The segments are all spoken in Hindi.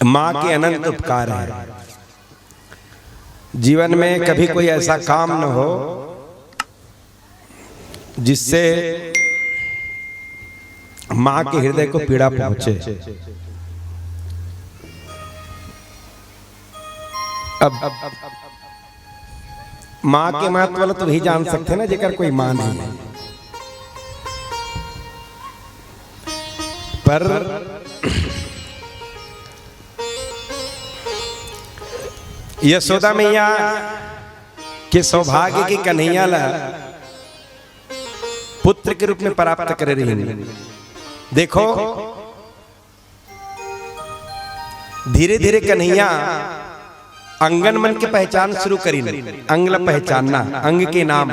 माँ के अनंत उपकार है। जीवन में कभी कोई ऐसा काम न हो जिससे माँ के हृदय को पीड़ा पहुंचे। अब माँ के महत्व वाला तो वही जान सकते ना जेकर कोई माँ नहीं है। पर यशोदा मैया के सौभाग्य की कन्हैया ला पुत्र के रूप में प्राप्त कर रही है। देखो धीरे धीरे कन्हैया अंगन मन की पहचान शुरू करी। अंग ला पहचानना, अंग के नाम।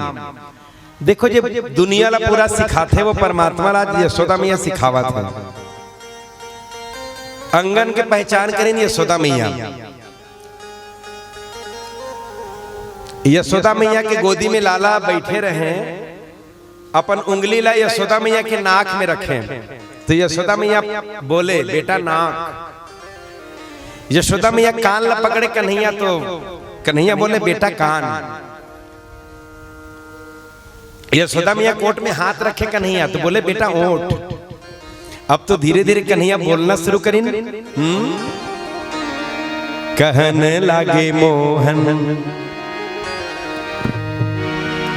देखो जब दुनिया ला पूरा सिखाते वो परमात्मा ला यशोदा मैया सिखावा था। अंगन के पहचान करें यशोदा मैया। यशोदा मैया के गोदी में लाला बैठे रहे, अपन उंगली ला यशोदा मैया के नाक में रखें तो यशोदा मैया बोले बेटा नाक। यशोदा मैया कान ला पकड़े कन्हैया तो कन्हैया बोले बेटा कान। यशोदा मैया कोट में हाथ रखे कन्हैया तो बोले बेटा ओठ। अब तो धीरे धीरे कन्हैया बोलना शुरू करी। कहने लागे मोहन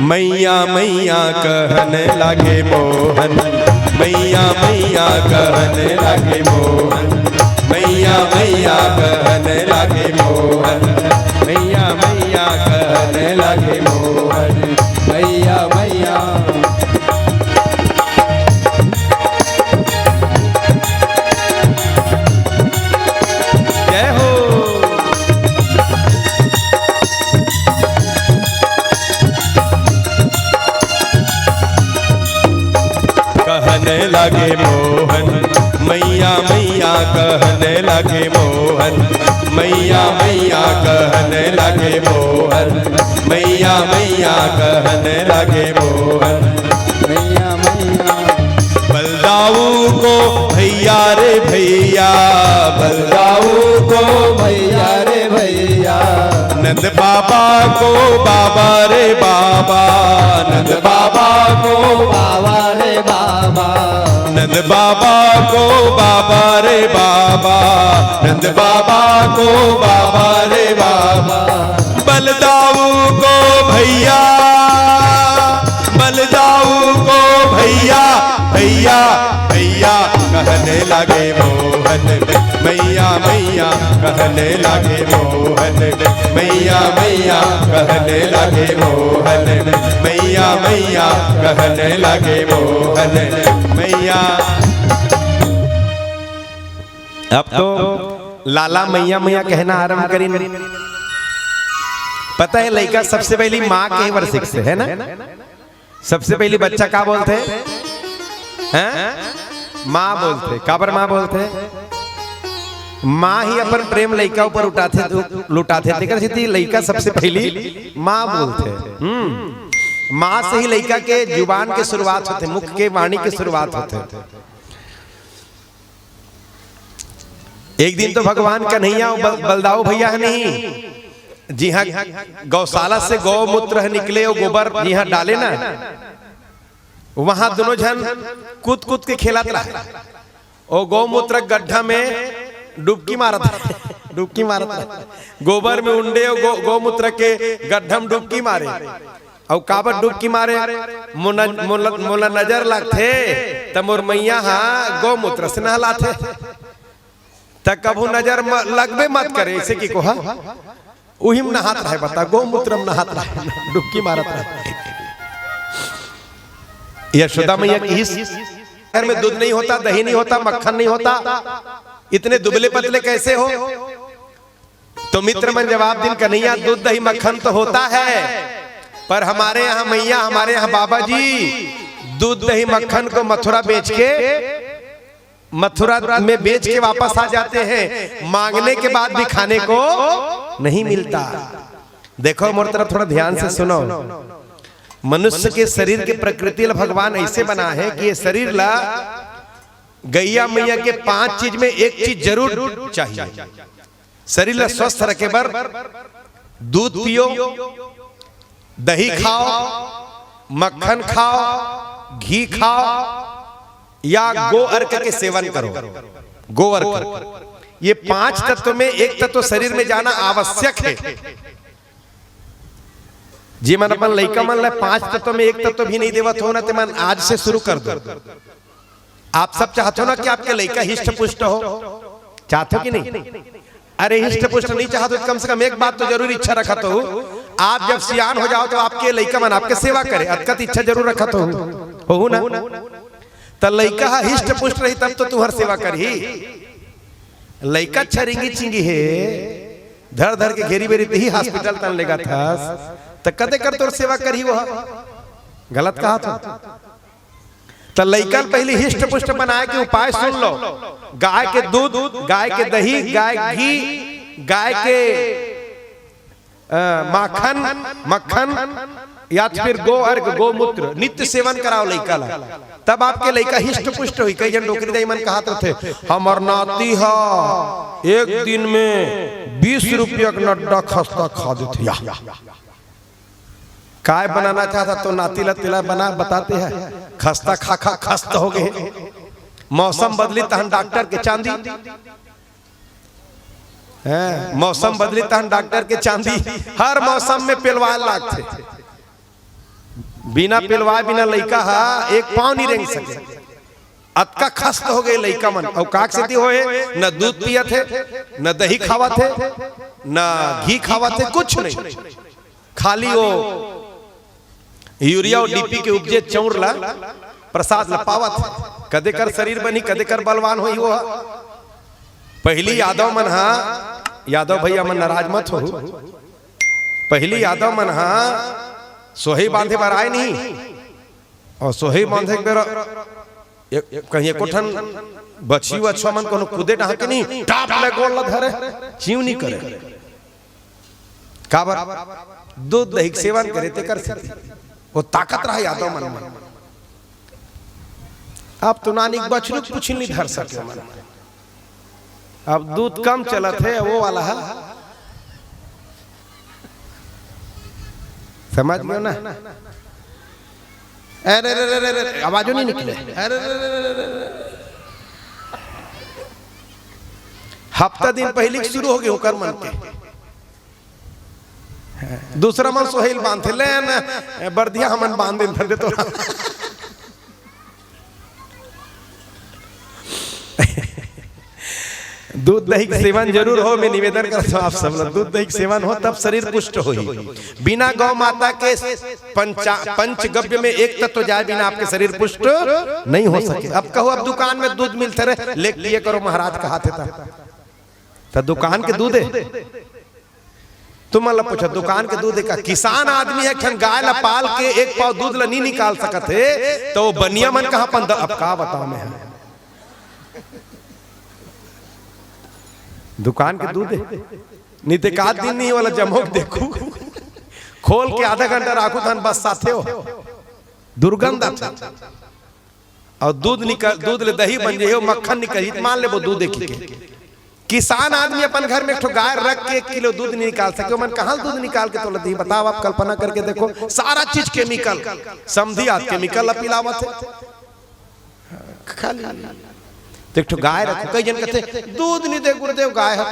मैया मैया कहने लागे मोहन, मैया मैया कहने लागे मोहन, मैया मैया कहने लागे मोहन, मैया मैया कहने लागे मोहन, मैया मैया। जय हो। कहने लागे मोहन मैया मैया कहने लागे मोहन, मैया मैया कहने लागे मोहन, मैया मैया कहने लागे मोहन, मैया मैया। बलदाऊ को भैया रे भैया, बलदाऊ को भैया रे भैया, नंद बाबा को बाबा रे बाबा, नंद बाबा को बाबा रे बाबा, नंद बाबा को बाबा रे बाबा, नंद बाबा को बाबा रे बाबा। बलदाऊ को भैया, बलदाऊ को भैया भैया भैया कहने लगे मोहन, मैया मैया कहने लगे मोहन, मैया मैया कहने लगे मोहन, मैया मैया कहने लगे मोहन, मैया। अब तो लाला मैया मैया कहना आरंभ करी। पता है लड़का सबसे पहली माँ के वर्षिक से है ना। सबसे पहली बच्चा क्या बोलते हैं? माँ बोलते। काबर माँ बोलते? माँ ही अपन प्रेम लड़का ऊपर लुटाते थे। लड़का सबसे पहली माँ बोलते। माँ से ही लड़का के जुबान के शुरुआत होते, मुख के वाणी के शुरुआत होते। एक दिन तो भगवान कन्हैया बलदाऊ भैया है नहीं, जी हाँ गौशाला से गौमूत्र निकले और गोबर जी हाँ डाले ना, वहां दोनों जन कूद कूद के खेला था और गौमूत्र गड्ढा में डुबकी मारा था। डुबकी मारा था गोबर में उंडे और गौमूत्र के गड्ढा में डुबकी मारे। और काबर डुबकी मारे? मोला नजर लगते तब मोर मैया हाँ गौमूत्र से नहलाते तब कभू नजर लगबे मत करे। ऐसे की कोहा उही में नहात रहे। बता गौमूत्र में नहात रहे, डुबकी मारत रहे। यशोदा मैया की घर में दूध नहीं होता, दही नहीं होता, मक्खन नहीं होता, इतने दुबले पतले कैसे हो? तो मित्र मन जवाब दिन कन्हैया दूध दही मक्खन तो होता है, पर हमारे यहाँ मैया, हमारे यहाँ बाबा जी दूध दही मक्खन को मथुरा बेच के, मथुरा में बेच के वापस आ जाते हैं। मांगने के बाद भी खाने को नहीं मिलता। देखो मोर तरफ थोड़ा ध्यान से सुनो। मनुष्य के शरीर के प्रकृति ला भगवान ऐसे बना है कि ये शरीर ला गैया मैया के 5 चीज में एक चीज जरूर चाहिए। शरीर स्वस्थ रखे बर दूध पियो, दही खाओ, मक्खन खाओ, घी खाओ या गो अर्क के सेवन करो। गो अर्क, ये 5 तत्व में एक तत्व शरीर में जाना आवश्यक है। जी मन अपन लइका मन ला 5 तत्व में एक तत्व भी नहीं देवत हो ना, तो मन आज से शुरू कर दो। आप सब चाहते हो ना कि आपके लइका हिष्ट पुष्ट हो, चाहते हो कि नहीं? अरे हिष्ट पुष्ट नहीं चाहते तो कम से कम एक बात तो जरूर इच्छा रखा तो आप जब सियान हो जाओ तो आपके लइका मन आपके सेवा करे, अतकत इच्छा जरूर रखा तो हो ना। तो लइका हिष्ट पुष्ट रही तब तो तुम्हार सेवा करही। लइका छरिंगी चिंगी है, धर धर के घेरी बेरी ही हॉस्पिटल तन लेगा था, तो कदे कर तोर सेवा करी, वो गलत कहा था। तो लइका पहले हिष्ट पुष्ट बनाए के उपाय सुन लो। गाय के दूध, गाय के दही, गाय घी, गाय के मक्खन या फिर गो अर्घ गोमूत्र नित्य सेवन कराओ लइका ला, तब आपके लइका हिष्ट पुष्ट हुई। कई जन डोकरी दाई मन कहा थे हमर नाती हा एक दिन में 20 रुपया का नड्डा खस्ता खा देते। काय बनाना चाहता तो नाती ला तिला बना बताते हैं, खस्ता खा खा खस्त हो गए। मौसम बदली तहन डॉक्टर के चांदी, मौसम बदली तहन डॉक्टर के चांदी। हर मौसम में पिलवा लागते, बिना पिलवाए बिना लइका हा एक पाँव नहीं रेंग सके। अतका खस्त हो गए लइका मन। और काक से होए न दूध पिया थे, न दही खावा थे, न घी खावा थे, कुछ नहीं, खाली वो यूरिया और डीपी के उपजे चौर ला प्रसाद लपावत। कदे कर शरीर बनी, कदे कर बलवान होई। वो पहली यादव मन हा, यादव भैया मन नाराज मत हो, पहली यादव मन हा सोहे बांधे बर आए नहीं। और सोहे बांधे कहीं कोठन बछी अच्छा मन को कूदे डहा के नहीं, टाप ले गोल ला धरे, चीव नहीं करे। काबर दूध दही सेवन करे ते कर सकते, वो ताकत रहा यादव मन में। अब तो नानी बछरू कुछ नहीं धर सके मन। अब दूध कम चलत है, वो वाला है, समझ गए ना? अरे रे आवाजों नहीं निकले। अरे हफ्ता दिन पहले शुरू हो गए होकर मन के। दूसरा मन सोहेल बांधे ले न बर्दिया हमन बांध दिन दे तो दूध दही सेवन जरूर हो। मैं निवेदन करता हूं आप सब लोग, दूध दही सेवन हो तब शरीर पुष्ट हो ही। बिना गौ माता के पंचगव्य में एक तत्व जाए बिना आपके शरीर पुष्ट नहीं हो सके। अब कहो अब दुकान में दूध मिलते रहे, ले लिए करो महाराज कहा थे तो दुकान के दूध है। तुम मतलब पूछो दुकान के दूध का किसान आदमी है, गाय ला पाल के एक पाव दूध ला नहीं निकाल सकत है, तो बनिया मन कहा पंद। अब का बताओ मैं, दुकान के दूध है नहीं तो एक दिन नहीं वाला जमोक देखू खोल के आधा घंटा राखू धन बस साथे हो दुर्गंध। और दूध निकल, दूध ले दही बन जाए, मक्खन निकल, मान ले वो दूध देखिए। किसान आदमी अपन घर में एक गाय रख के 1 किलो दूध नहीं निकाल सके, मन कहाँ दूध निकाल के तो लदी। बताओ आप कल्पना करके देखो, सारा चीज केमिकल, समझी आप केमिकल पिलावत है खाली। तो गाय रखो, कई जन कहते दूध नहीं दे गुरुदेव गाय है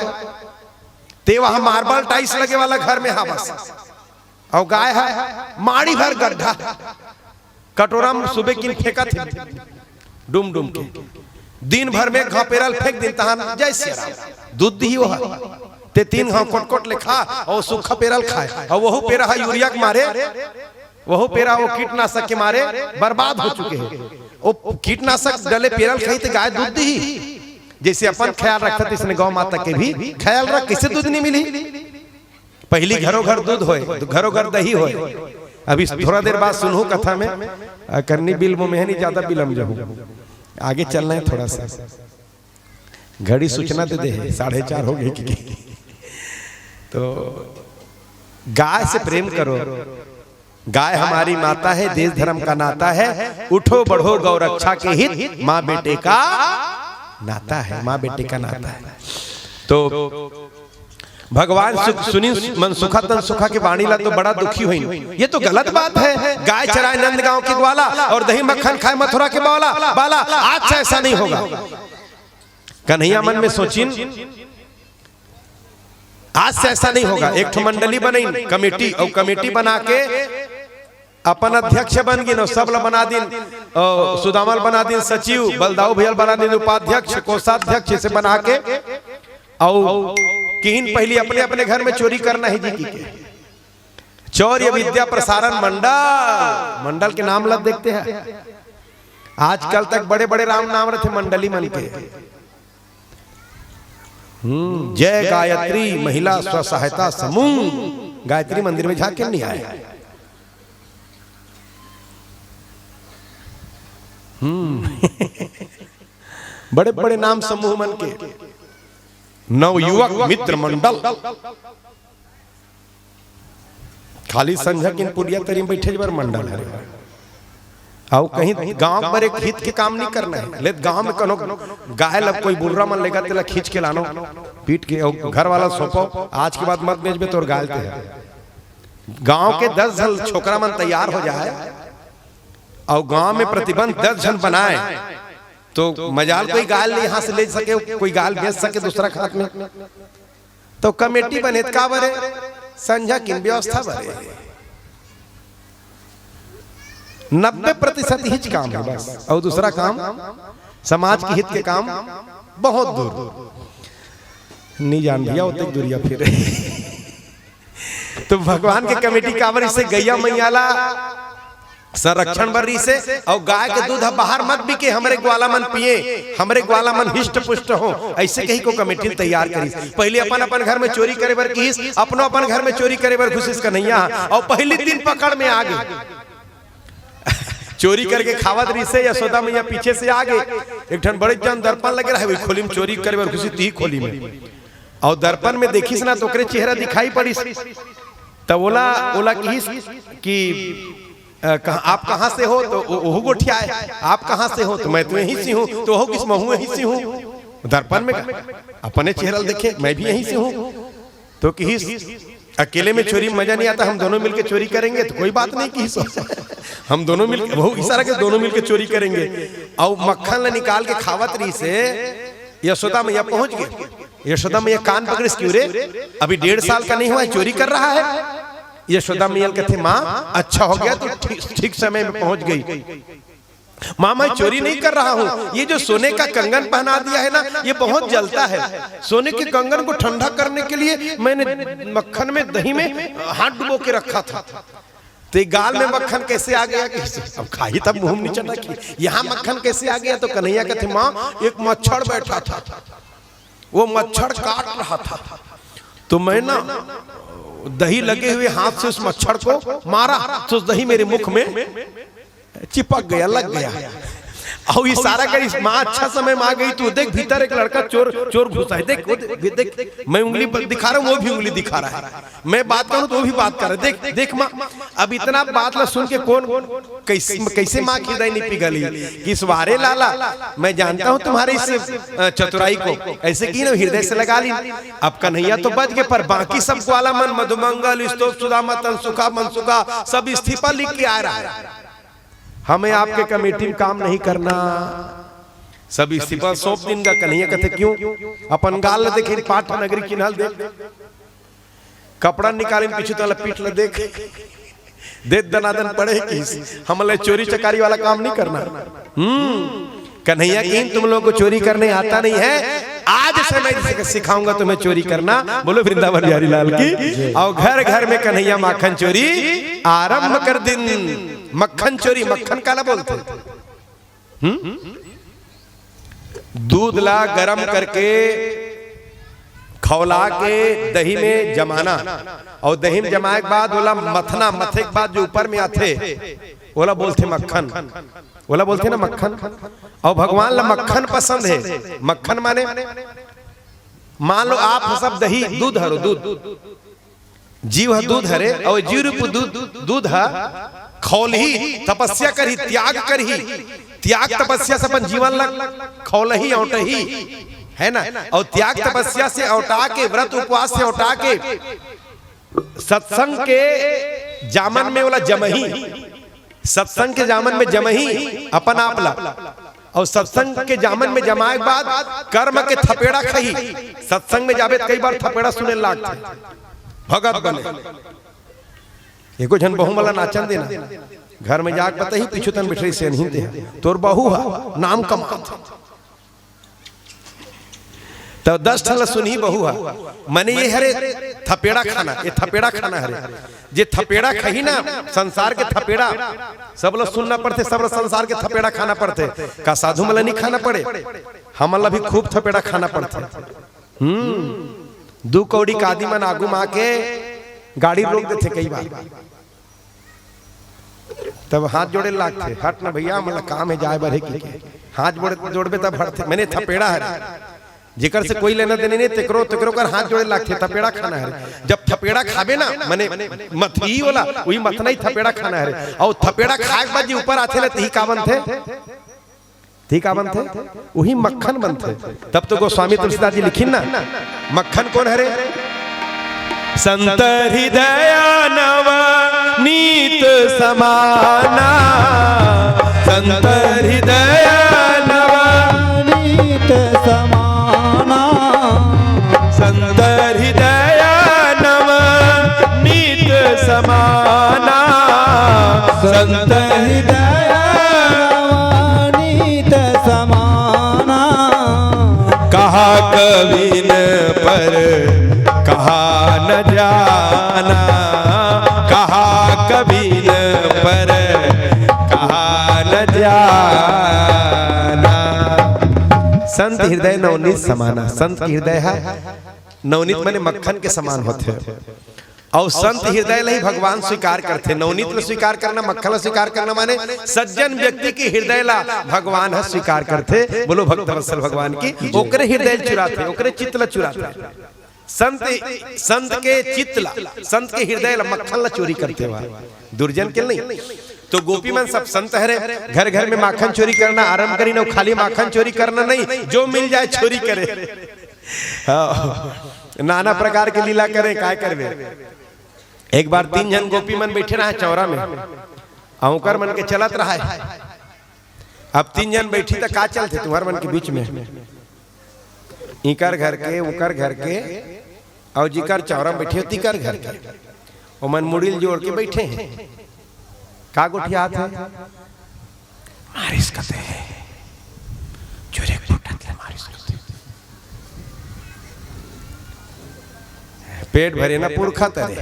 तो वहां मार्बल टाइल्स लगे वाला घर में, हाँ बस। और गाय है माड़ी भर गड्ढा, कटोरा में सुबह की फेंका थे डूम डूम के, दिन भर में घपेरल फेंक दिन तहां जैसे दूध ही हो ते 3 घाव कोट ले खा और सूखा पेरल खाए। और वह पेरा है यूरिया के मारे, वह पेरा वो कीटनाशक के मारे बर्बाद हो चुके हैं। वो कीटनाशक डले पेरल खाई तो गाय दूध दी। जैसे अपन ख्याल रखते इसने गौ माता के भी ख्याल रख, किसे दूध नहीं मिली। पहली घरों घर दूध होए, घरों घर दही होए। अभी थोड़ा देर बाद सुनू कथा में करनी बिल में नहीं ज्यादा बिलम जाऊँ, आगे चलना है थोड़ा सा। घड़ी सूचना दे दे 4:30 हो गई। तो गाय से प्रेम करो, गाय हमारी माता है, देश धर्म का नाता है, उठो बढ़ो गौ रक्षा के हित, माँ बेटे का नाता है, माँ बेटे का नाता है। तो भगवान सुनी मन सुखा तन सुखा के वाणी ला तो बड़ा दुखी हुई। ये तो गलत बात है। गाय चराए नंद गांव के ग्वाला और दही मक्खन खाए मथुरा के बाला बाला। आज से ऐसा नहीं होगा। कन्हैया मन में सोचिन, आज से ऐसा नहीं होगा। एक ठो मंडली बनाई कमेटी, और कमेटी बना के अपन अध्यक्ष बन गिन, सब ला बना दिन, सुदामल बना दिन सचिव, बलदाऊ भैया बना दिन उपाध्यक्ष, कोषाध्यक्ष से बना के, और किन पहले अपने अपने घर में चोरी करना है जी की चौर्य विद्या प्रसारण मंडल। मंडल के नाम लग देखते हैं। आजकल तक बड़े बड़े राम नाम रहे मंडली मन के। जय गायत्री महिला स्व सहायता समूह। गायत्री मंदिर में झाके नहीं आए। बड़े बड़े नाम समूह मन के। नवयुवक मित्र मंडल। खाली संझा किन पुड़िया तरी बैठे बार मंडल है। आओ कहीं गांव पर एक हित के काम नहीं करना है। ले गांव में कनो गाय लब कोई बुर्रा मन लेगा तेला खींच के लानो पीट के, घर वाला सौंपो आज के बाद मत बेच बे तो गाय ते। गांव के 10 जन छोकरा मन तैयार हो जाए और गांव में प्रतिबंध 10 जन बनाए तो मजाल कोई गाल यहां से ले सके, कोई गाल बेच सके दूसरा खात में। तो कमेटी बने का बरे संझा किन व्यवस्था बरे 90% ही काम है बस, और दूसरा काम समाज के हित के काम बहुत दूर नहीं जान दिया उतनी दूरिया फिर। तो भगवान के कमेटी कावर से गैया मैयाला संरक्षण बर्री से, और गाय के दूध बाहर मत बिके, हमरे ग्वाला मन पिए, हमरे ग्वाला मन हिष्ट पुष्ट हो। ऐसे कहीं को कमेटी तैयार करी। पहले अपन अपन घर में चोरी करे बर किस, अपनो अपन घर में चोरी करे बर घुसिस कन्हैया, और पहली दिन पकड़ में आ गए। चोरी करके खावत रही से यशोदा मैया पीछे से आ गए। एक ठन बड़े जन दर्पण लगे रहे खोली में चोरी करे बर घुसी ती खोली में, और दर्पण में देखिस ना तो चेहरा दिखाई पड़ी। तब ओला कि आप कहां से हो, तो ओहो गोठिया है। आप कहां से हो, तो मैं तो यहीं से हूं। तो ओहो किस महू यहीं से हूं। दर्पण में अपने चेहरा देखे मैं भी यहीं से हूं। तो किस अकेले में चोरी मजा नहीं आता, हम दोनों मिलकर चोरी करेंगे तो कोई बात नहीं। किस हम दोनों मिलकर वो इशारा के दोनों मिलकर चोरी करेंगे। और मक्खन ला निकाल के खावत रही से यशोदा मैया पहुंच गए। यशोदा मैया कान पकड़े क्यों रे, अभी 1.5 साल का नहीं हुआ है, चोरी कर रहा है। यशोदा मैया कहते माँ अच्छा हो गया तो ठीक समय में पहुंच गई। माँ मैं चोरी नहीं कर रहा हूँ, ये जो सोने का कंगन पहना दिया है ना ये बहुत जलता है। सोने के कंगन को ठंडा करने के लिए मैंने मक्खन में दही में हाथ डुबो के रखा था। तो गाल में मक्खन कैसे आ गया कि अब खाई तब मुंह नहीं चढ़ा कि यहाँ मक्खन कैसे आ गया। तो कन्हैया कहते माँ एक मच्छर बैठा था, वो मच्छर काट रहा था, तो मैं ना दही लगे हुए हाथ से उस मच्छर को मारा तो दही मेरे मुख में चिपक गया, लग गया। और इशारा करी माँ अच्छा समय में आ गई। तो देख भीतर एक लड़का चोर घुसा है, देख मैं उंगली दिखा रहा हूँ, वो भी उंगली दिखा रहा है। मैं बात करूँ तो वो भी बात कर रहा है। देख माँ अब इतना बात ला सुन के कौन कैसे माँ की हृदय नहीं पिघली कि स्वारे लाला मैं जानता हूँ तुम्हारे इस चतुराई को, ऐसे की ना हृदय से लगा ली। अब कन्हैया तो बच गए, पर बाकी सब ग्वाला मन मधुमंगल स्तोप सुदामा तनसुखा मनसुखा सब इस्तीफा लिख के आ रहा है। हमें आपके कमेटी में काम नहीं करना, सब इस्तीफा सौंप दिन का। कन्हैया कहते क्यों, अपन गाल ले देखे पाठ नगरी किनाल देख, कपड़ा निकाले पीछे तो पीठ ले देख, दे दनादन पड़े कि हम चोरी चकारी वाला काम नहीं करना। कन्हैया की तुम लोगों को चोरी करने आता नहीं है, आज से मैं सिखाऊंगा तुम्हें चोरी करना। बोलो वृंदावन बिहारी लाल की। और घर घर में कन्हैया माखन चोरी आरंभ कर दिन। मक्खन चोरी, मक्खन काला बोलते, दूध ला गरम करके खौला के दही में जमाना, और दही में जमाए के बाद बोला मथना, मथे के बाद जो ऊपर में आते बोला बोलते मक्खन, बोला बोलते ना मक्खन। और भगवान ला मक्खन पसंद है। मक्खन माने मान लो आप सब दही दूध हरो दूध जीव है दूध हरे और जीव रूप दूध है खौल ही तपस्या करी त्याग करी त्याग तपस्या से अपन जीवन लग खौल ही औट ही है ना। और त्याग तपस्या से औटा के व्रत उपवास से औटा के सत्संग के जामन में वाला जमही सत्संग के जामन में जमही अपन आप ला और सत्संग के जामन में जमाए बाद कर्म के थपेड़ा खही। सत्संग में जावे कई बार थपेड़ा सुने लागते भगत बने एको जन बहु मला नाचन देना घर में जाग पता ही पीछू तन बिठरी से नहीं दे तोर बहू है नाम कमात तो 10 ठल सुनी बहू है मने ये हरे थपेड़ा खाना ये थपेड़ा खाना हरे जे थपेड़ा खही ना संसार के थपेड़ा सब लोग सुनना पड़ते सब लोग संसार के थपेड़ा खाना पड़ते का साधु मला नहीं खाना पड़े हमला भी खूब थपेड़ा खाना पड़ते। 2 कौड़ी का आदि मन आगू माँ के गाड़ी रोक देते कई बार तब हाथ जोड़े लागते हट ना भैया मतलब काम है जाए बढ़े की हाथ जोड़बे तब हटते मैंने थपेड़ा है जिकर से कोई लेना देने नहीं तेकरो तेकरो कर हाथ जोड़े लागते थपेड़ा खाना है। जब थपेड़ा खाबे ना मने मथी वाला वही मथना ही थपेड़ा खाना है और थपेड़ा खाए के बाद जी ऊपर आते ना ती का बनते ती का बनते वही मक्खन बनते। तब तो गोस्वामी तुलसीदास जी लिखिन ना मक्खन कौन हरे संत हृदय नवनीत समाना संत हृदय नवनीत समाना संत हृदय नवनीत समाना संत हृदय नवनीत समाना कहा कविन पर कहा न जाना कहा कभी न पर कहा न जाना। संत हृदय नवनीत समाना संत हृदय है नवनीत माने मक्खन के समान होते और संत हृदय ही भगवान स्वीकार करते। नवनीत को स्वीकार करना मक्खन स्वीकार करना माने सज्जन व्यक्ति की हृदय ला भगवान है स्वीकार करते। बोलो भक्त वत्सल भगवान की ओकरे हृदय चुराते ओकरे चित्त ला चुराते संत के चित्तला संत के हृदय मक्खन ला चोरी करते हुआ दुर्जन के नहीं। तो गोपी मन सब संत हरे घर घर में माखन चोरी करना आरंभ करी ना खाली माखन चोरी करना नहीं जो मिल जाए चोरी करे नाना प्रकार के लीला करे काय करवे। एक बार 3 जन गोपी मन बैठे रहा चौरा में औकर मन के चलत रहा है। अब 3 जन बैठी तो का चलते तुम्हारे मन के बीच में इकर घर के उकर घर के और जिकर चौरा बैठे तिकर घर के और मन मुड़िल जोड़ के बैठे हैं का गोठियात है मारिस कते जोरे फुटत ले मारिस कते पेट भरे ना पुरखा तरे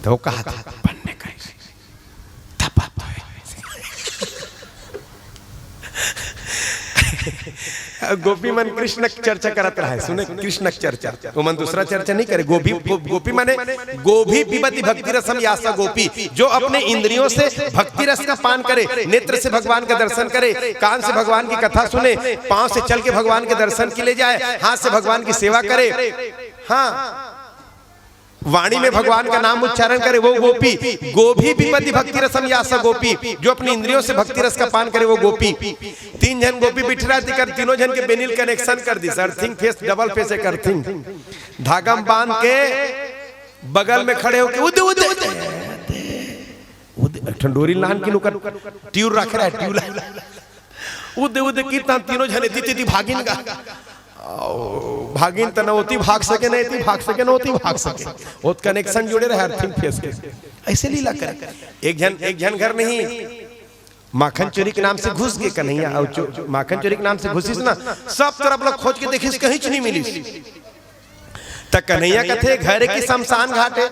तो कहा था बनने का थपा गोपी मन कृष्ण चर्चा करत रहा है सुने कृष्ण चर्चा वो मन दूसरा चर्चा नहीं करे। गोपी माने गोभी पीबती भक्ति रसम यासा गोपी जो अपने इंद्रियों से भक्ति रस का पान करे नेत्र से भगवान का दर्शन करे कान से भगवान की कथा सुने पांव से चल के भगवान के दर्शन के लिए जाए हाथ से भगवान की सेवा करे हाँ वाणी में भगवान का नाम उच्चारण करे वो गोपी। गोभी पीबती भक्ति रसम यासा गोपी जो अपनी इंद्रियों से भक्ति रस का पान करे वो गोपी। 3 जन गोपी बिठरा कर तीनों जन के बेनिल कनेक्शन कर दी अर्थिंग फेस डबल फेस एक अर्थिंग धागा बांध के बगल में खड़े होके उद उद उद ठंडोरी लान की नुकर ट्यूर रख रहा है ट्यूर उद उद की तीनों जने ती भागिन का भागिन तनवती भाग सके नहीं भाग सके नवती भाग सके वो कनेक्शन जुड़े रहे अर्थिंग फेस के ऐसे लीला करे। एक जन घर नहीं माखन चोरी के नाम से घुस गए कन्हैया और माखन चोरी के नाम से घुसी ना सब तरफ लोग खोज के देखिस कहीं नहीं मिली तक कन्हैया कथे घर की शमशान घाटे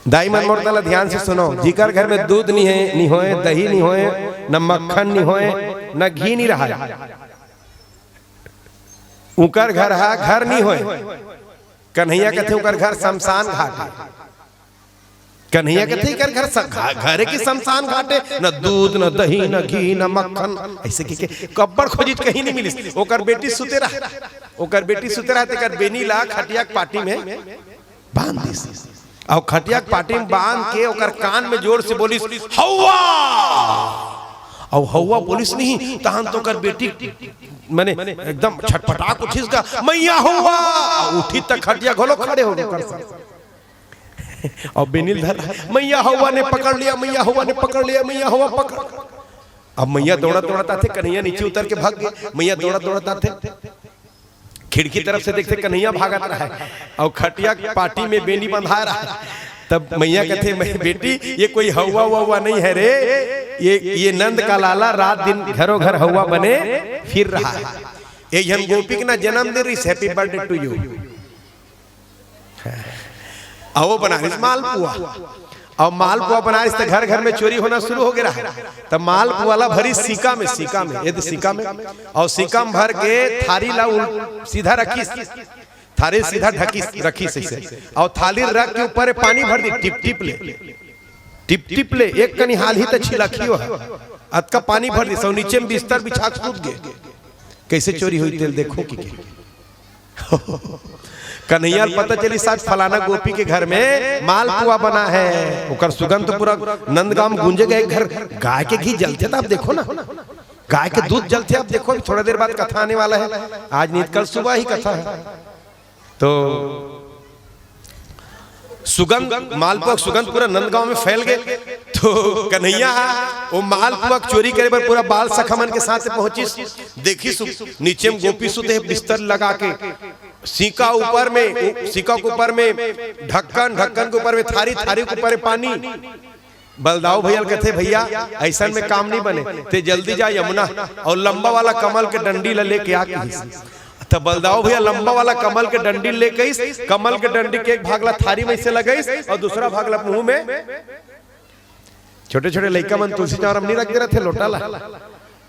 दाई मन मोर ध्यान से सुनो जिकर घर में दूध नहीं होए दही नहीं होए न मक्खन नहीं होए न घी नहीं रहा उकर घर है घर नहीं होए कन्हैया कहते उकर घर शमशान घाट है कन्हैया कहते कर घर घरे की शमशान घाटे न दूध न दही न घी न मक्खन ऐसे की कब्बर खोजित कहीं नहीं मिली। ओकर बेटी सुते रहा तेकर बेनी ला खटिया के पार्टी में बांध दिस और खटिया के पार्टी में बांध के ओकर कान में जोर से बोलिस हौवा। और हौवा बोलिस नहीं तहन तो कर बेटी मैंने एकदम छटपटा को खिसका मैया हौवा उठी तक खटिया घोलो खड़े हो गए और बेनील धर मैया हवा ने पकड़ लिया, मैया हवा ने पकड़ लिया, मैया हवा पकड़। अब मैया दौड़ा दौड़ाता थे, कन्हैया नीचे उतर के भाग गए। मैया दौड़ा दौड़ाता थे, खिड़की तरफ से देखते कन्हैया भागत रहा है और खटिया पार्टी में बेनी बंधा रहा है। तब मैया कहते बेटी ये कोई हवा ववा नहीं है रे, ये नंद का लाला रात दिन घरों घर हवा बने फिर रहा है। ये हम गोपी के ना जन्म दे रही, हैप्पी बर्थडे टू यू। वो बना रही मालपुआ और मालपुआ बना रही, घर घर में चोरी होना शुरू हो गया है। तब मालपुआ वाला भरी सिक्का में ये तो सिक्का में और सिक्का में भर के थारी ला सीधा रखी, थारी सीधा ढकी रखी से और थाली रख के ऊपर पानी भर दी, टिप टिप ले एक कनी हाल ही तो छिलखियो है अत का पानी भर दी, सब नीचे में बिस्तर बिछा के सूत गए। कैसे चोरी हुई तेल देखो कि कन्हैया पता चली साथ फलाना गोपी के घर में मालपुआ बना है, उकर सुगंध तो पूरा नंदगांव गूंजे गए। घर गाय के घी जलते था, आप देखो ना, गाय के दूध जलते, आप देखो थोड़ा देर बाद कथा आने वाला है, आज नहीं कल सुबह ही कथा है। तो सुगंध मालपुआ सुगंध पूरा नंदगांव में फैल गए। तो कन्हैया वो मालपुआ चोरी करे पर पूरा बाल सखमन के साथ पहुंची, देखी नीचे में गोपी सुते बिस्तर लगा के, सीका ऊपर में, सीका के ऊपर में ढक्कन, ढक्कन के ऊपर में थारी, थारी के ऊपर पानी। बलदाऊ भैया कहते भैया ऐसा में काम नहीं बने, ते जल्दी जा यमुना और लंबा वाला कमल के डंडी लेके आके। तब बलदाऊ भैया लंबा वाला कमल के डंडी लेके, कमल के डंडी के एक भागला थारी में से लगाई और दूसरा भागला मुंह में। छोटे छोटे लड़का मन तुलसी चावरम नहीं रख दे रहे थे लोटा ला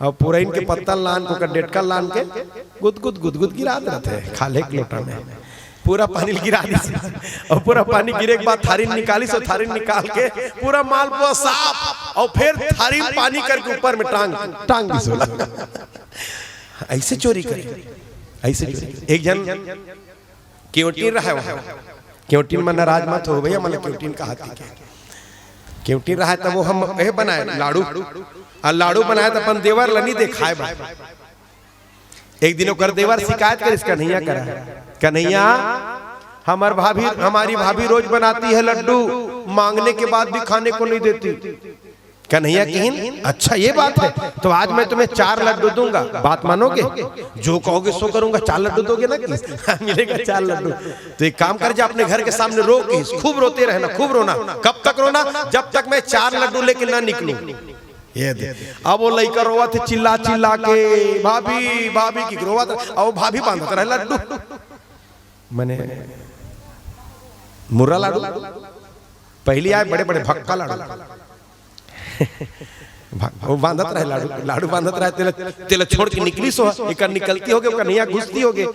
और पूरा इनके पत्ता लान को डेटका लान के गुदगुद गिरा देते थे खाले के लोटा में, पूरा पानी गिरा दी और पूरा पानी गिरे के बाद थारी निकाली, सो थारी निकाल के पूरा मालपुआ साफ और फिर थारी पानी करके ऊपर में टांग दी। ऐसे चोरी करे, ऐसे चोरी। एक जन केवटीन रहा है, केवटीन में नाराज मत हो भैया, मतलब केवटीन का हाथी के केवटीन रहा है। तब वो हम बनाए लाड़ू, और लाड़ू बनाया तो अपन देवर लनी देखाए बा। एक दिन ओकर देवर शिकायत कर इसका कन्हैया करा, कन्हैया हमारी भाभी रोज बनाती है लड्डू, मांगने के बाद भी खाने को नहीं देती। कन्हैया कहीं अच्छा ये बात है, तो आज मैं तुम्हें 4 लड्डू दूंगा, बात मानोगे? जो कहोगे सो करूंगा। 4 लड्डू दोगे ना कि मिलेगा 4 लड्डू। तो एक काम कर जा, अपने घर के सामने रो के खूब रोते रहना, खूब रोना। कब तक रोना? जब तक मैं 4 लड्डू लेके ना निकलूं। ये दे। अब वो लड़का रोवा थे चिल्ला चिल्ला के, भाभी भाभी की रोवा था, और भाभी बांधता रहा लड्डू, मैंने मुर्रा लाडू पहली आए, बड़े बड़े भक्का लाडू वो बांधत रहे, लाडू बांधत रहे, तेल छोड़ के निकली सो एक निकलती होगे, कन्हैया घुसती होगे।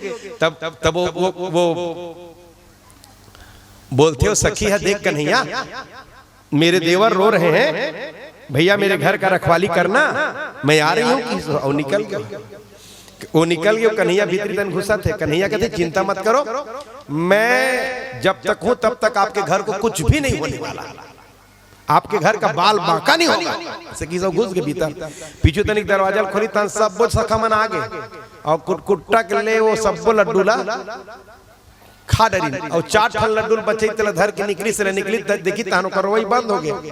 तब वो बोलते हो सखी है देख कन्हैया मेरे देवर रो रहे हैं, भैया मेरे घर का रखवाली करना, मैं आ रही हूँ। और निकल गया, वो निकल गया। कन्हैया भीतरी तन घुसा थे। कन्हैया कहते चिंता मत करो, मैं जब तक हूं तब तक आपके घर को कुछ भी नहीं होने वाला, आपके घर का बाल बांका नहीं होगा। सखी सब घुस के भीतर, पीछे तनिक दरवाजा खोली तन सब सखा मन आ गए और कुटकुट्टा के ले वो सब लड्डू ला खा डरी और 4 ठन लड्डू बचे तले धर के निकली से निकली, देखी तहनो करवाई बंद हो गए।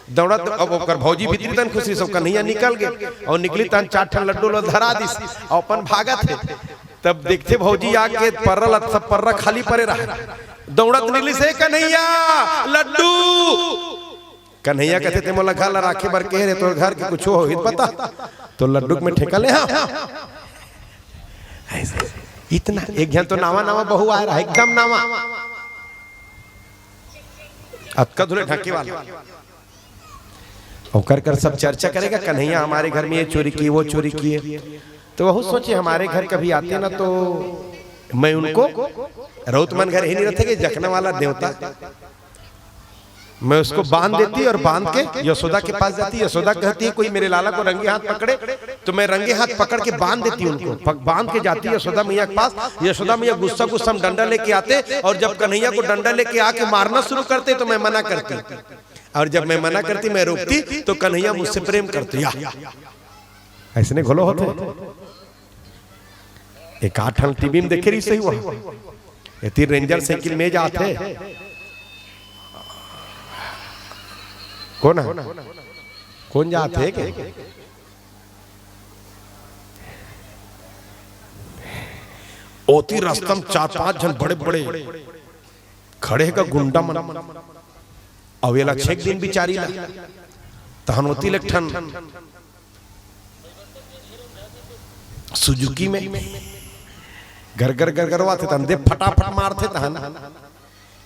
दौड़ा तो अब ओकर भौजी भीतरी तन खुशी सब कन्हैया निकल गए और निकली तन 4 ठन लड्डू लो धरा दिस और अपन भागत है। तब देखते भौजी आके पर्रा सब पर्रा खाली पड़े रहा, दौड़त निकली से कन्हैया लड्डू। कन्हैया कहते थे मोला घर राखे बर कह रहे, तो घर के कुछ हो पता तो लड्डू में ठेका ले। इतना एक जन तो नावा नावा बहू आ रहा है, एकदम नावा अतका धुले ढके वाला, और कर सब चर्चा करेगा कन्हैया हमारे घर में ये चोरी की, वो चोरी की है। तो वह सोचे हमारे घर कभी आते ना तो मैं उनको रौतमन घर ही नहीं रहते कि जखना वाला देवता मैं उसको बांध देती और बांध के यशोदा के पास जाती। यशोदा कहती है कोई मेरे लाला को रंगे हाथ पकड़े, तो मैं रंगे हाथ पकड़ के बांध देती उनको, बांध के जाती यशोदा मैया के पास। यशोदा मैया गुस्सा गुस्सा डंडा लेके आते, और जब कन्हैया को डंडा लेके आके मारना शुरू करते तो मैं मना करती, और जब मैं मना करती, मैं रोकती, तो कन्हैया मुझसे प्रेम करते। ऐसे नहीं घोलो होते। एक 8 टीवी में देखे रही सही हुआ, ये 3 रेंजर साइकिल में जाते कौन जाते के ओती रास्ता में 4-5 जन बड़े बड़े खड़े का गुंडा मन अवेला 6 दिन बिचारी ला तहन होती लठन सुजुकी में घर घर घर करवाते तहन दे फटाफट मारते तहन।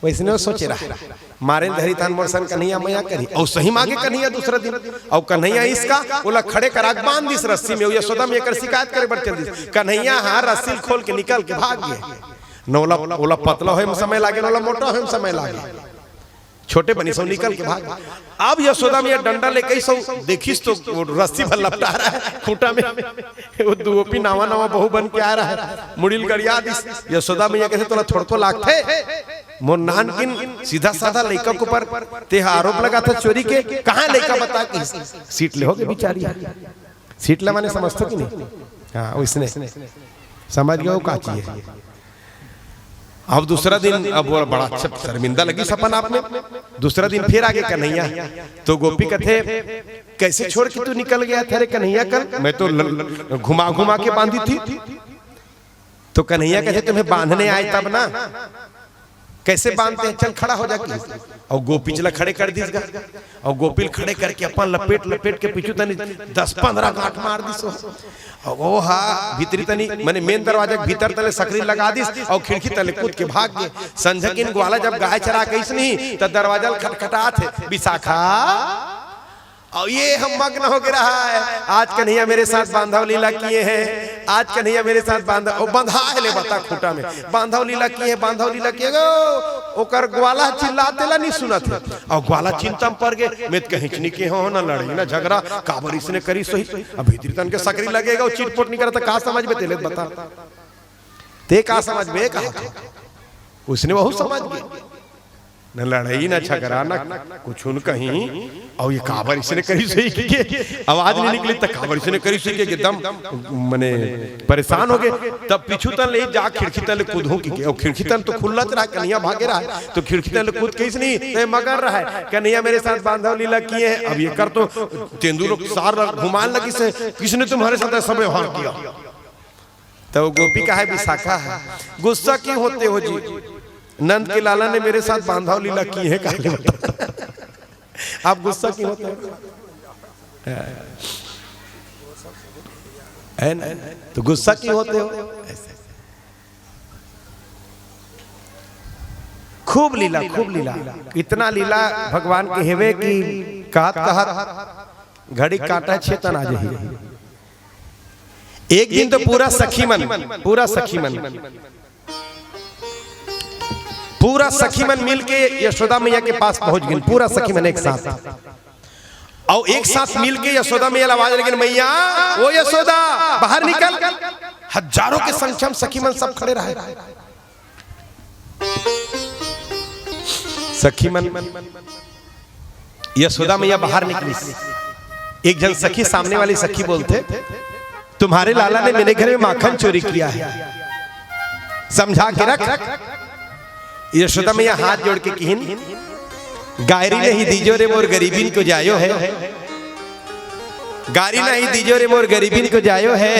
वैसे नहीं सोचे रहा मारे धरी थान मोरसन कन्हैया मैया करी, और सही मांगे कन्हैया दूसरा दिन, और कन्हैया इसका बोला खड़े कराक बांध दिस रस्सी में। यशोदा में एक शिकायत करे बढ़ चल दिस, कन्हैया हाँ रस्सी खोल के निकल के भाग गए। नौला ओला पतला हो समय लागे, नौला मोटा हो समय लागे, छोटे बनी सो निकल के भाग। अब यशोदा में डंडा लेके सो देखिस तो रस्सी भर लपटा रहा है खूंटा में, वो दुओपी नावा नावा बहू बन के आ रहा है, मुड़िल गरिया दिस। यशोदा मैया कहते तोला छोड़को लागथे मोर नानकिन सीधा साधा लड़का के ऊपर ते आरोप लगा था चोरी के, कहाँ लड़का बता के सीट ले होगे बिचारी। सीट ले माने समझते कि नहीं? हाँ उसने समझ गया वो का चाहिए। अब दूसरा दिन अब वो बड़ा अच्छा शर्मिंदा लगी सपन आपने। दूसरा दिन फिर आगे कन्हैया, तो गोपी कथे कैसे छोड़ के तू निकल गया था रे कन्हैया? कल मैं तो घुमा घुमा के बांधी थी। तो कन्हैया कहते तुम्हें बांधने आए तब ना, कैसे बांधते हैं, चल खड़ा हो जा। और गोपी चला खड़े कर दी, और गोपिल खड़े करके अपन लपेट लपेट के पीछू तनी 10-15 गांठ मार दिस। ओ हा भीतरी तनी माने मेन दरवाजा के भीतर तले सकरी लगा दिस, और खिड़की तले कूद के भाग गए। संझकिन ग्वाला जब गाय चरा कैसे नहीं तो दरवाजा खटखटा थे, विशाखा और ये हम मग्न हो के रहा है। आज कन्हैया मेरे साथ बांधव लीला किए हैं, आज कन्हैया मेरे साथ बंधा है ले बता खूटा में बांधव लीला किए, बांधव लीला किए गो। ओकर ग्वाला चिल्लाते ला नहीं सुनत है, और ग्वाला चिंता में पड़ गए। मैं कहीं के हो ना लड़ाई ना झगड़ा काबर इसने करी सही। अब भीतर तन के सकरी लगेगा और चिटपुट नहीं करता, कहा समझ में तेले बता ते का समझ में कहा उसने वह समझ गए। न लड़ाई न झगड़ा न कुछ उन कहीं, और ये काबर इसने करी सही के आवाज नहीं निकली, तक काबर इसने करी सही के एकदम मने परेशान हो गए। तब पीछू तन ले जा खिड़की तले कूदू की, और खिड़की तन तो खुला रहा, कन्हैया भागे रहा है, तो खिड़की तले कूद के नहीं मगर रहा है। कन्हैया मेरे साथ बांधव लीला किए हैं। अब ये कर तो तेंदुल सार घुमान लगी से किसने तुम्हारे साथ ऐसा व्यवहार किया? तो गोपी का है विशाखा है, गुस्सा क्यों होते हो जी? नंद के लाला ने मेरे साथ बांधव लीला की है, काले आप गुस्सा क्यों होते हो? तो गुस्सा क्यों होते हो? खूब लीला, खूब लीला, इतना लीला भगवान के हेवे की कहत कहत घड़ी काटा छेतन आ जाए। एक दिन तो पूरा सखी मन मिल के यशोदा मैया के पास पहुंच गए। पूरा सखी मन एक साथ, और एक साथ मिल के यशोदा मैया आवाज लगे, मैया वो यशोदा बाहर निकल। हजारों के संख्या में सखी मन सब खड़े रहे। सखी मन यशोदा मैया बाहर निकली। एक जन सखी सामने वाली सखी बोलते, तुम्हारे लाला ने मेरे घर में माखन चोरी किया है, समझा के रख। यशोदा मैया हाथ जोड़ के कहिन, गायरी नहीं दीजो रे मोर गरीबीन को जायो है, गारी नहीं दीजो रे मोर गरीबीन को जायो है।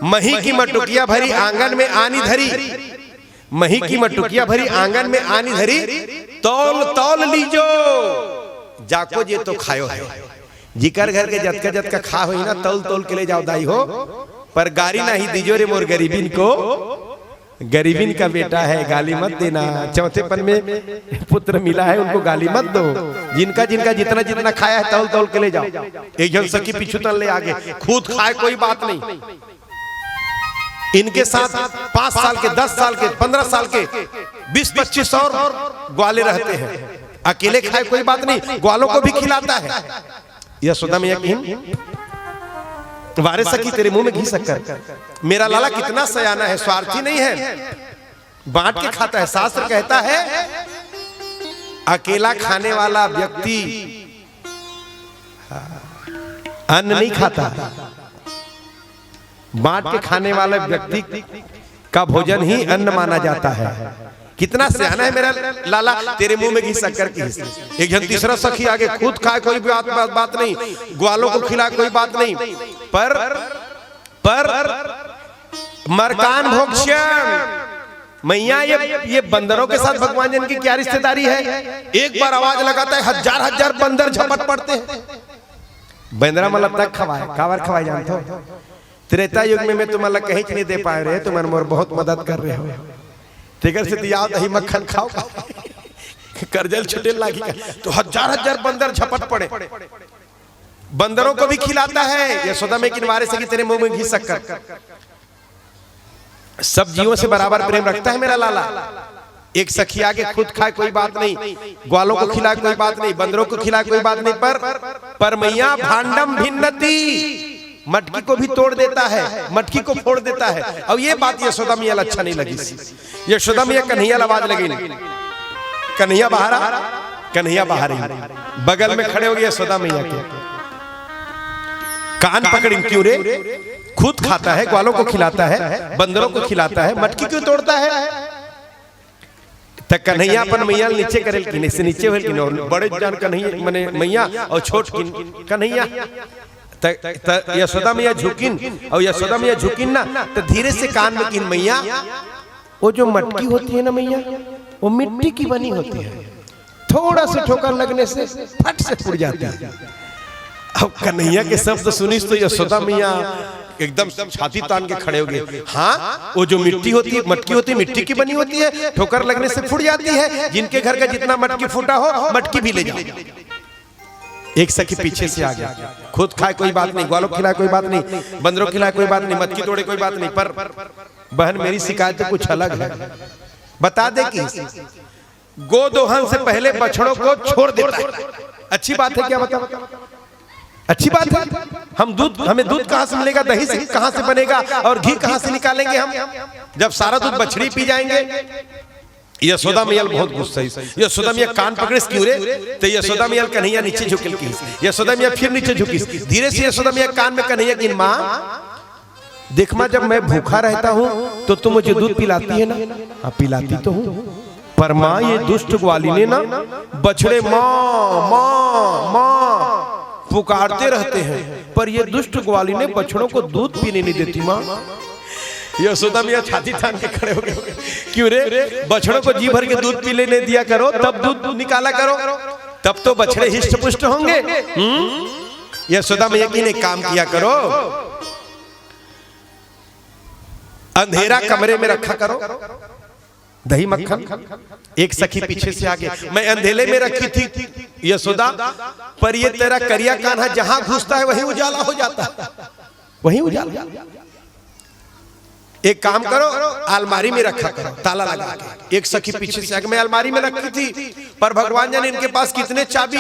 मही की मटुकिया भरी आंगन में आनी धरी, मही की मटुकिया भरी आंगन में आनी धरी। तौल तौल लीजो जाको जे तो खायो है। जिकर घर के जतका जतका खा हो ना तौल तौल के ले जाओ दाई हो, पर गारी नहीं दीजो रे मोर गरीबीन को, गरीबीन का बेटा है गाली मत देना। चौथे पन में पुत्र मिला है उनको गाली मत दो। जिनका जिनका जितना जितना खाया है तौल तौल के ले जाओ। एक जन सखी पीछू तन ले आगे, खुद खाए कोई बात नहीं। इनके साथ 5 साल के, 10 साल के, 15 साल के, 20-25 और ग्वाले रहते हैं। अकेले खाए कोई बात नहीं, ग्वालों को भी खिलाता है। यशोदा मैया की वारे सखी तेरे मुंह में घी शक्कर, मेरा लाला कितना सयाना है, स्वार्थी नहीं है, बांट के खाता है। शास्त्र कहता है अकेला खाने वाला व्यक्ति अन्न नहीं खाता, बांट के खाने वाले व्यक्ति का भोजन ही अन्न माना जाता है। कितना सियाना है मेरा लाला, तेरे मुंह में घी शक्कर की। एक जन तीसरा सखी आगे, खुद खाए कोई बात नहीं, ग्वालों को खिलाए कोई बात नहीं, पर मरकान भोक्षण। मैया ये बंदरों के साथ भगवान जन की क्या रिश्तेदारी है? एक बार आवाज लगाता है, हजार हजार बंदर झपट पड़ते हैं। बंदरा मतलब तक खवाए, कावर खवाए जानते हो? त्रेता युग में मैं तुम्हारा कहीं नहीं दे पा रहे, तुम मोर बहुत मदद कर रहे हो। ठीक से दिया दही मक्खन खाओ, करजल छुटे लागी, तो हजार हजार बंदर झपट पड़े। बंदरों को भी खिलाता है। यशोदा में किनवारे से कि तेरे मुंह में घी शक्कर। सब जीवों से बराबर प्रेम रखता है मेरा लाला। एक सखी आगे, खुद खाए कोई बात नहीं, ग्वालों को खिलाए कोई बात नहीं, बंदरों को खिलाए कोई बात नहीं, पर मैया भांडम भिन्नति, मटकी को भी तोड़ देता है, मटकी को फोड़ देता है। अब ये बात यशोदा मैया अच्छा नहीं लगी। यशोदा मैया कन्हैया आवाज लगी, कन्हैया बाहर आ, कन्हैया बाहर ही बगल में खड़े हो गए यशोदा मैया के, कान पकड़ी, क्यों रे? खुद खाता है, ग्वालों को खिलाता है, बंदरों को खिलाता है, मटकी क्यों तोड़ता है? तक कन्हैया अपन मैया नीचे करे, से नीचे बड़े जान कन्हैया मने मैया और छोट कन्हैया। यशोदा मैया झुकिन, और यशोदा मैया झुकिन ना तो धीरे से कान में किन, मैया वो जो मटकी होती है ना मैया, वो मिट्टी की बनी होती है, थोड़ा सा ठोकर लगने से फट से फूट जाती है। अब कन्हैया के शब्द सुनिस तो यशोदा मैया एकदम छाती तान के खड़े हो गए। हाँ, वो जो मिट्टी होती है, मटकी होती है, मिट्टी की बनी होती है, ठोकर लगने से फूट जाती है। जिनके घर का जितना मटकी फूटा हो, मटकी भी ले जाओ। एक सखी पीछे से आ गया, खुद खाए कोई बात नहीं, ग्वालों खिलाए कोई बात नहीं, बंदरों खिलाए कोई बात नहीं, मटकी तोड़े कोई बात नहीं, पर बहन मेरी शिकायत तो कुछ अलग है। बता दे कि गोदोहन से पहले बछड़ों को छोड़ देता है। अच्छी बात है क्या? बता, अच्छी बात है। हम दूध, हमें दूध कहां से मिलेगा, दही से कहां से बनेगा, और घी कहां से निकालेंगे हम, जब सारा दूध बछड़ी पी जाएंगे। यशोदा मैया बहुत गुस्सा है। यशोदा मैया कान पकड़े, क्यों रे? तो यशोदा मैया कन्हैया नीचे झुकल की, यशोदा मैया फिर नीचे झुकी, धीरे से यशोदा मैया कान में कन्हैया की, माँ देख माँ, जब मैं भूखा रहता हूँ तो तुम मुझे दूध पिलाती है ना? हाँ पिलाती तो हूँ, पर माँ ये दुष्ट ग्वाली ने ना बछड़े माँ माँ माँ पुकारते रहते हैं, पर ये दुष्ट ग्वाली ने बछड़ों को दूध पीने नहीं देती। माँ यशोदा मैया छाती तान के खड़े हो गए, क्यों रे? बछड़ों को जी भर के दूध पी लेने दिया करो, तब दूध निकाला करो, तब तो बछड़े हिष्ट पुष्ट होंगे। यशोदा मैया की ने काम किया करो, अंधेरा कमरे में रखा करो दही मक्खन। एक सखी पीछे से आगे, मैं अंधेरे में रखी थी यशोदा, पर ये तेरा करिया कान्हा जहां घुसता है वहीं उजाला हो जाता है, वहीं उजाला। एक काम करो, अलमारी में रखा करो ताला लगा के। एक सखी पीछे से आगे, मैं अलमारी में रखी थी, पर भगवान जाने इनके पास कितने चाबी,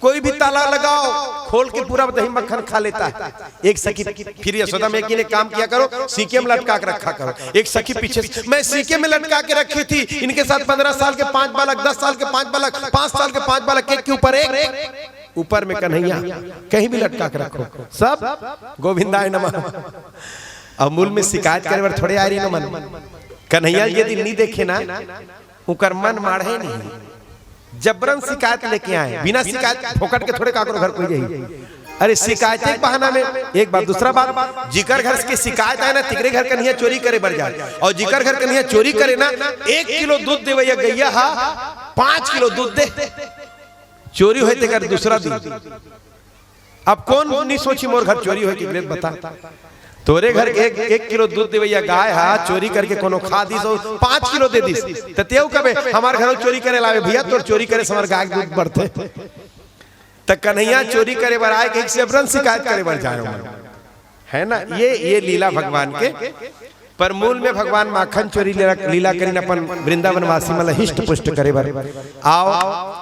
कोई भी ताला लगाओ खोल के पूरा दही मक्खन खा लेता है। एक सखी फिर यशोदा मैया की ने काम किया करो, सीके में लटका के रखा करो। एक सखी पीछे से, मैं सीके में लटका के रखी थी, इनके साथ 15 साल के 5 बालक, 10 साल के 5 बालक, 5 साल के 5 बालक, एक के ऊपर एक, ऊपर में कन्हैया, कहीं भी लटका के रखो, सब गोविंदाय नमः। अमूल में शिकायत करे बार थोड़े आ रही ना मन, कन्हैया यदि नहीं देखे ना उकर मन माढ़े नहीं, जबरन शिकायत लेके आए, बिना शिकायत फोकट के थोड़े काकरो घर कोई जाई। अरे शिकायत एक बहाना में, एक बात। दूसरा बात, जिकर घर की शिकायत है ना, तिकरे घर कन्हैया चोरी करे बर जाए, और जिकर घर कन्हैया चोरी करे ना, 1 किलो दूध दे भैया गैया, हा 5 किलो दूध दे, चोरी होते कर दूसरा दिन। अब कौन नहीं सोची मोर घर चोरी हो के, बता तोरे घर के 1 किलो दूध देवैया गाय हा चोरी करके कोनो खा दी, 5 किलो दे दिस, तेऊ कबे हमार घर चोरी करे लावे भैया, तोर चोरी करे से हमार गाय दूध बढ़ते। त कन्हैया चोरी करे बर आए के जबरन शिकायत करे बर जाए, है ना? ये लीला भगवान के। पर मूल में भगवान माखन चोरी लीला करीन अपन वृंदावन वासी मतलब हिष्ट पुष्ट करे बर आओ।